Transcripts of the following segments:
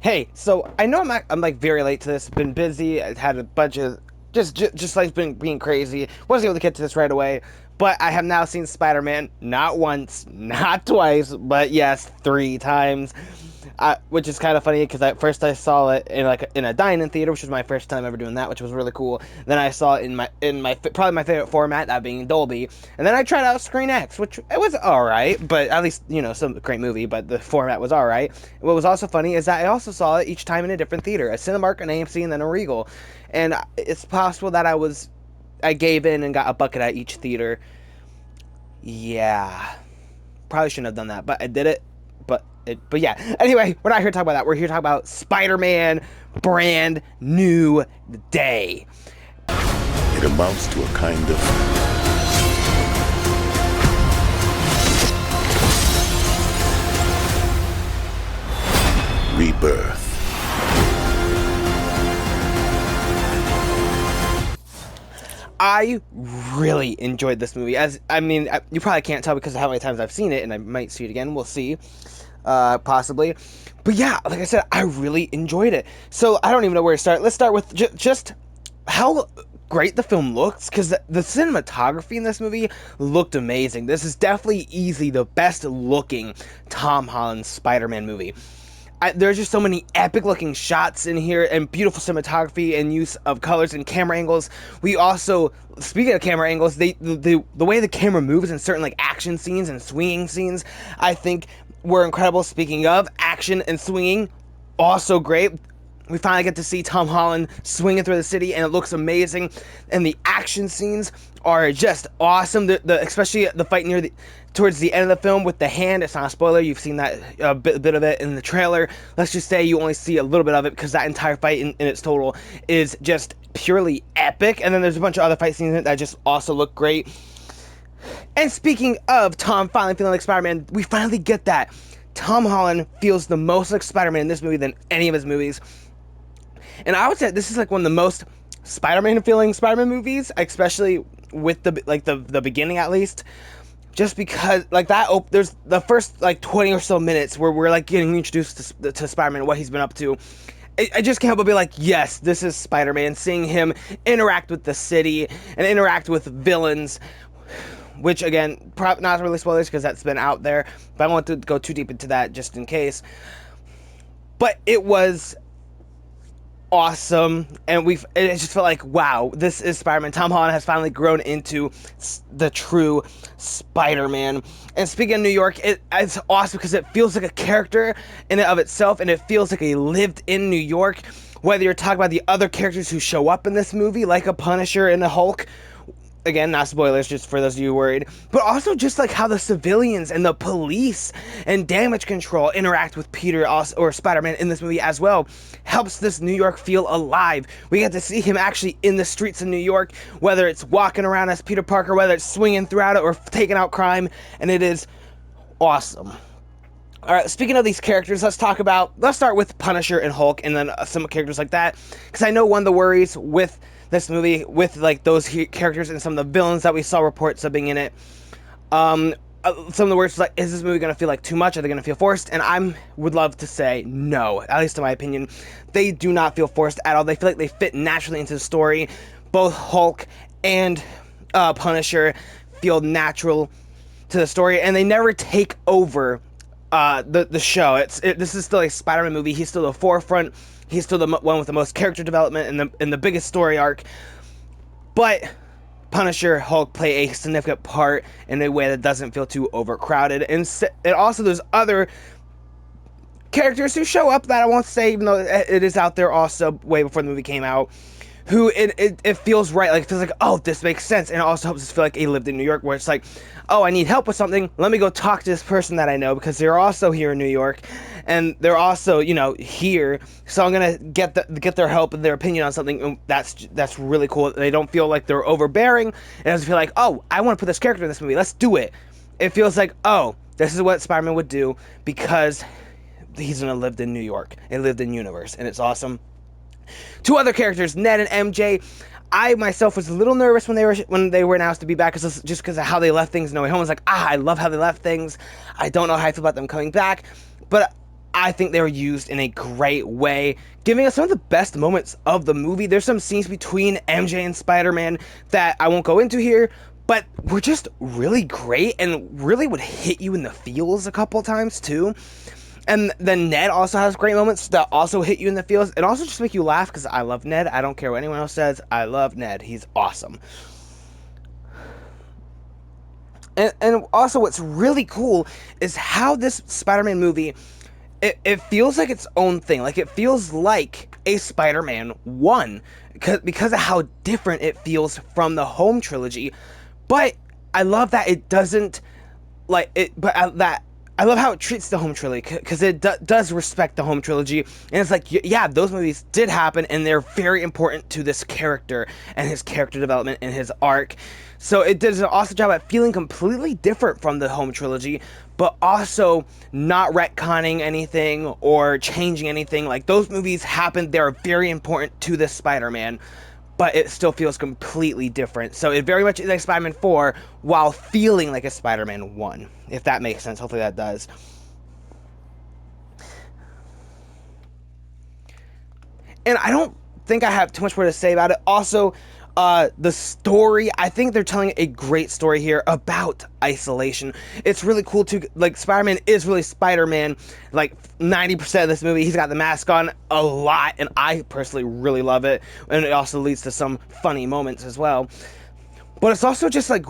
Hey, so I know I'm like very late to this. Been busy. I had a bunch of just like been being crazy. Wasn't able to get to this right away. But I have now seen Spider-Man not once, not twice, but yes, three times. Which is kind of funny because at first I saw it in like in a dine-in theater, which was my first time ever doing that, which was really cool. Then I saw it in my probably my favorite format, that being Dolby. And then I tried out Screen X, which it was all right, but at least some great movie. But the format was all right. What was also funny is that I also saw it each time in a different theater, a Cinemark, an AMC, and then a Regal. And it's possible that I gave in and got a bucket at each theater. Yeah, probably shouldn't have done that, but I did it. But yeah. Anyway, we're not here to talk about that. We're here to talk about Spider-Man Brand New Day. It amounts to a kind of rebirth. I really enjoyed this movie. You probably can't tell because of how many times I've seen it, and I might see it again. We'll see, possibly. But yeah, like I said, I really enjoyed it. So I don't even know where to start. Let's start with just how great the film looks, because the cinematography in this movie looked amazing. This is definitely easily the best looking Tom Holland Spider-Man movie. There's just so many epic looking shots in here and beautiful cinematography and use of colors and camera angles. We also, speaking of camera angles, the way the camera moves in certain like action scenes and swinging scenes, I think were incredible. Speaking of action and swinging, also great. We finally get to see Tom Holland swinging through the city, and it looks amazing. And the action scenes are just awesome. Especially the fight towards the end of the film with the hand. It's not a spoiler. You've seen that bit of it in the trailer. Let's just say you only see a little bit of it because that entire fight in its total is just purely epic. And then there's a bunch of other fight scenes in it that just also look great. And speaking of Tom finally feeling like Spider-Man, we finally get that. Tom Holland feels the most like Spider-Man in this movie than any of his movies. And I would say this is like one of the most Spider-Man feeling Spider-Man movies, especially with the beginning at least. Just because like that, there's the first like 20 or so minutes where we're like getting introduced to Spider-Man, what he's been up to. I just can't help but be like, yes, this is Spider-Man. Seeing him interact with the city and interact with villains, which again, not really spoilers because that's been out there, but I don't want to go too deep into that just in case. But it was awesome, and it just felt like, wow, this is Spider-Man. Tom Holland has finally grown into the true Spider-Man. And speaking of New York, it's awesome because it feels like a character in and of itself, and it feels like he lived in New York. Whether you're talking about the other characters who show up in this movie, like a Punisher and a Hulk, again, not spoilers, just for those of you worried, but also just like how the civilians and the police and damage control interact with Peter or Spider-Man in this movie as well, helps this New York feel alive. We get to see him actually in the streets of New York, whether it's walking around as Peter Parker, whether it's swinging throughout it or taking out crime, and it is awesome. All right, speaking of these characters, let's start with Punisher and Hulk, and then some characters like that, because I know one of the worries with this movie, with like those characters and some of the villains that we saw reports of being in it, some of the words was like, is this movie gonna feel like too much? Are they gonna feel forced? And I would love to say no, at least in my opinion. They do not feel forced at all. They feel like they fit naturally into the story. Both Hulk and Punisher feel natural to the story, and they never take over the show. This is still a Spider-Man movie. He's still the forefront. He's still the one with the most character development and the biggest story arc. But Punisher, Hulk play a significant part in a way that doesn't feel too overcrowded. And also there's other characters who show up that I won't say, even though it is out there also way before the movie came out, who it feels right. Like, it feels like, oh, this makes sense. And it also helps us feel like he lived in New York, where it's like, oh, I need help with something. Let me go talk to this person that I know, because they're also here in New York, and they're also, here. So I'm gonna get their help and their opinion on something. And that's really cool. They don't feel like they're overbearing. It doesn't feel like, oh, I want to put this character in this movie. Let's do it. It feels like, oh, this is what Spider-Man would do because he's gonna live in New York and lived in universe, and it's awesome. Two other characters, Ned and MJ. I myself was a little nervous when they were announced to be back, just because of how they left things. No Way Home was like, I love how they left things. I don't know how I feel about them coming back, but I think they were used in a great way, giving us some of the best moments of the movie. There's some scenes between MJ and Spider-Man that I won't go into here, but were just really great and really would hit you in the feels a couple times too. And then Ned also has great moments that also hit you in the feels and also just make you laugh, because I love Ned. I don't care what anyone else says. I love Ned. He's awesome. And also what's really cool is how this Spider-Man movie, it feels like its own thing. Like, it feels like a Spider-Man 1 because of how different it feels from the home trilogy. But I love that it doesn't like it, but I love how it treats the home trilogy, because it does respect the home trilogy, and it's like, yeah, those movies did happen, and they're very important to this character and his character development and his arc. So it does an awesome job at feeling completely different from the home trilogy, but also not retconning anything or changing anything. Like, those movies happened, they're very important to this Spider-Man, but it still feels completely different. So it very much is like Spider-Man 4 while feeling like a Spider-Man 1, if that makes sense. Hopefully that does. And I don't think I have too much more to say about it. Also, the story, I think they're telling a great story here about isolation. It's really cool too. Like, Spider-Man is really Spider-Man. Like, 90% of this movie, he's got the mask on a lot, and I personally really love it. And it also leads to some funny moments as well. But it's also just like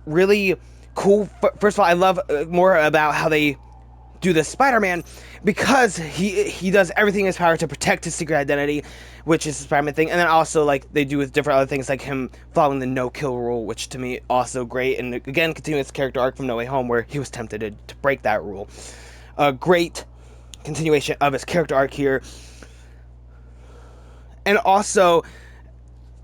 really cool. First of all, I love more about how they do the Spider-Man, because he does everything in his power to protect his secret identity, which is the Spider-Man thing. And then also, like, they do with different other things, like him following the no-kill rule, which to me also great, and again continuing his character arc from No Way Home, where he was tempted to break that rule. A great continuation of his character arc here. And also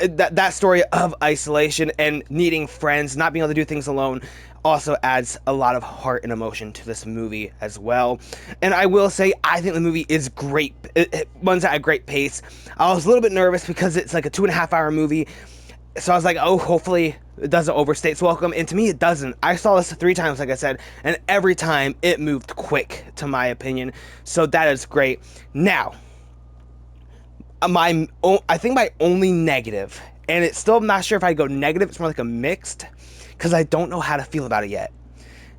that story of isolation and needing friends, not being able to do things alone, also adds a lot of heart and emotion to this movie as well. And I will say, I think the movie is great. It runs at a great pace. I was a little bit nervous because it's like a 2.5-hour movie, so I was like, oh, hopefully it doesn't overstay its welcome. And to me, it doesn't. I saw this 3 times, like I said, and every time it moved quick, to my opinion. So that is great. Now, I think my only negative, and it's still, I'm not sure if I go negative, it's more like a mixed, because I don't know how to feel about it yet.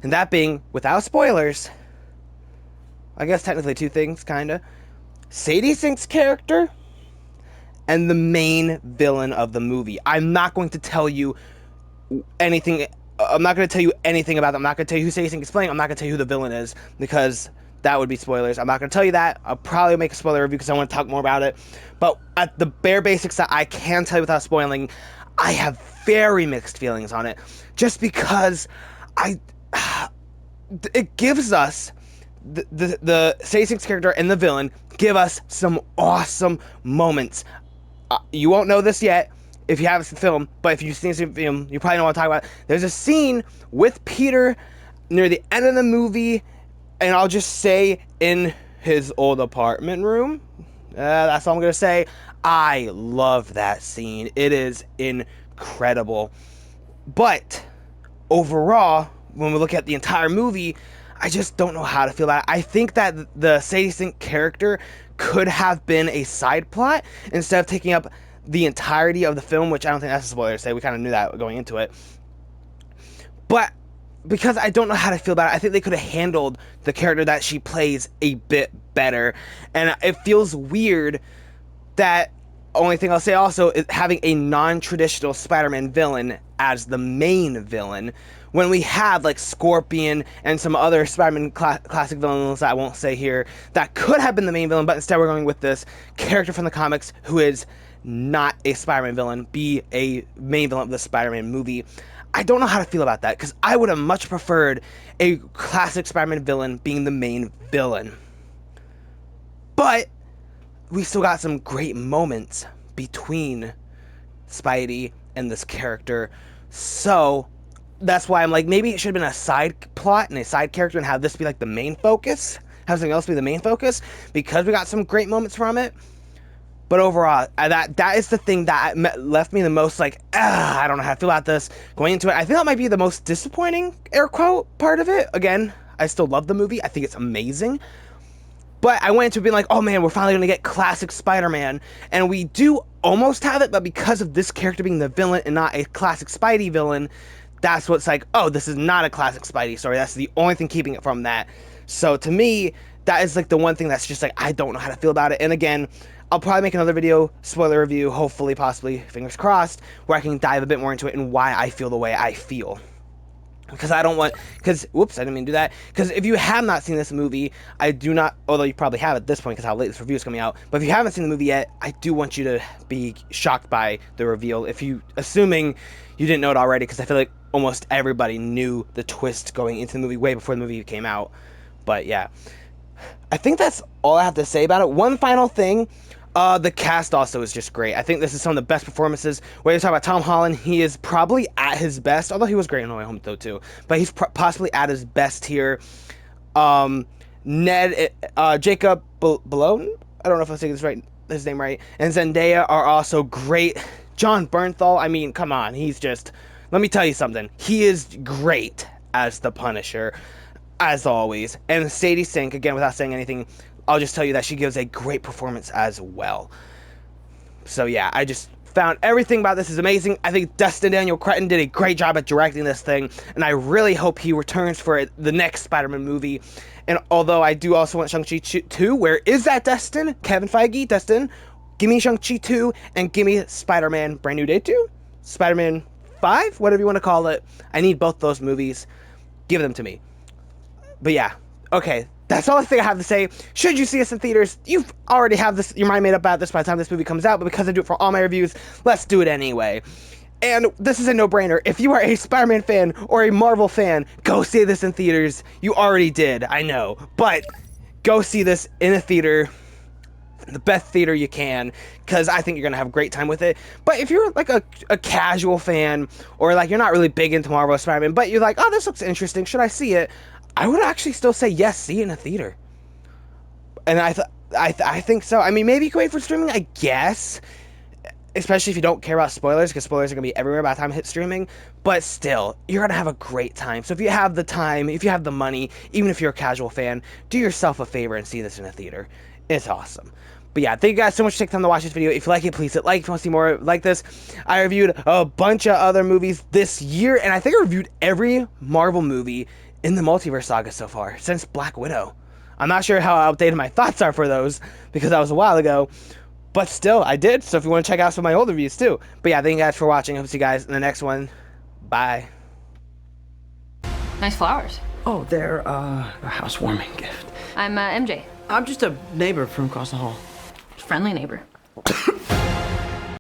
And that being, without spoilers, I guess technically 2 things, kinda. Sadie Sink's character and the main villain of the movie. I'm not going to tell you anything. I'm not going to tell you anything about them. I'm not going to tell you who Sadie Sink is playing. I'm not going to tell you who the villain is, because that would be spoilers. I'm not going to tell you that. I'll probably make a spoiler review because I want to talk more about it. But at the bare basics that I can tell you without spoiling, I have very mixed feelings on it. Just because it gives us the Sadie Sink's character and the villain give us some awesome moments. You won't know this yet if you haven't seen the film, but if you've seen the film, you probably know what I'm talking about. There's a scene with Peter near the end of the movie, and I'll just say in his old apartment room. That's all I'm going to say. I love that scene. It is incredible. But overall, when we look at the entire movie, I just don't know how to feel about it. I think that the Sadie Sink character could have been a side plot instead of taking up the entirety of the film, which I don't think that's a spoiler to say. We kind of knew that going into it. But because I don't know how to feel about it, I think they could have handled the character that she plays a bit better. And it feels weird that, only thing I'll say also, is having a non-traditional Spider-Man villain as the main villain, when we have like Scorpion and some other Spider-Man classic villains that I won't say here that could have been the main villain, but instead we're going with this character from the comics who is not a Spider-Man villain, be a main villain of the Spider-Man movie. I don't know how to feel about that, because I would have much preferred a classic Spider-Man villain being the main villain. But we still got some great moments between Spidey and this character. So that's why I'm like, maybe it should have been a side plot and a side character and have this be like the main focus. Have something else be the main focus, because we got some great moments from it. But overall, that is the thing that left me the most like, I don't know how to feel about this going into it. I think that might be the most disappointing, air quote, part of it. Again, I still love the movie. I think it's amazing. But I went into being like, oh man, we're finally gonna get classic Spider-Man, and we do almost have it, but because of this character being the villain and not a classic Spidey villain, that's what's like, oh, this is not a classic Spidey story. That's the only thing keeping it from that. So to me, that is like the one thing that's just like, I don't know how to feel about it. And again, I'll probably make another video, spoiler review, hopefully, possibly, fingers crossed, where I can dive a bit more into it and why I feel the way I feel. Because I don't want, whoops, I didn't mean to do that. Because if you have not seen this movie, I do not, although you probably have at this point because how late this review is coming out, but if you haven't seen the movie yet, I do want you to be shocked by the reveal. Assuming you didn't know it already, because I feel like almost everybody knew the twist going into the movie way before the movie came out. But yeah, I think that's all I have to say about it. One final thing. The cast also is just great. I think this is some of the best performances. When you talk about Tom Holland, he is probably at his best, although he was great in No Way Home though too. But he's possibly at his best here. Jacob Balone, I don't know if I'm saying his name right, and Zendaya are also great. John Bernthal, I mean, come on, he's just, let me tell you something. He is great as the Punisher, as always. And Sadie Sink, again, without saying anything, I'll just tell you that she gives a great performance as well. So yeah, I just found everything about this is amazing. I think Destin Cretton did a great job at directing this thing, and I really hope he returns for the next Spider-Man movie. And although I do also want Shang-Chi 2, where is that, Destin? Kevin Feige, Destin, give me Shang-Chi 2, and give me Spider-Man Brand New Day 2? Spider-Man 5? Whatever you want to call it. I need both those movies. Give them to me. But yeah, okay. That's all I think I have to say. Should you see us in theaters, you already have your mind made up about this by the time this movie comes out, but because I do it for all my reviews, let's do it anyway. And this is a no-brainer. If you are a Spider-Man fan or a Marvel fan, go see this in theaters. You already did, I know. But go see this in a theater, the best theater you can, because I think you're going to have a great time with it. But if you're like a casual fan, or like you're not really big into Marvel or Spider-Man, but you're like, oh, this looks interesting, should I see it? I would actually still say yes, see it in a theater. And I think so. I mean, maybe you can wait for streaming, I guess. Especially if you don't care about spoilers, because spoilers are going to be everywhere by the time it hits streaming. But still, you're going to have a great time. So if you have the time, if you have the money, even if you're a casual fan, do yourself a favor and see this in a theater. It's awesome. But yeah, thank you guys so much for taking time to watch this video. If you like it, please hit like. If you want to see more like this, I reviewed a bunch of other movies this year, and I think I reviewed every Marvel movie in the multiverse saga so far, since Black Widow. I'm not sure how outdated my thoughts are for those, because that was a while ago, but still, I did, so if you want to check out some of my old reviews too. But yeah, thank you guys for watching. I hope to see you guys in the next one. Bye. Nice flowers. Oh, they're a housewarming gift. I'm MJ. I'm just a neighbor from across the hall. Friendly neighbor.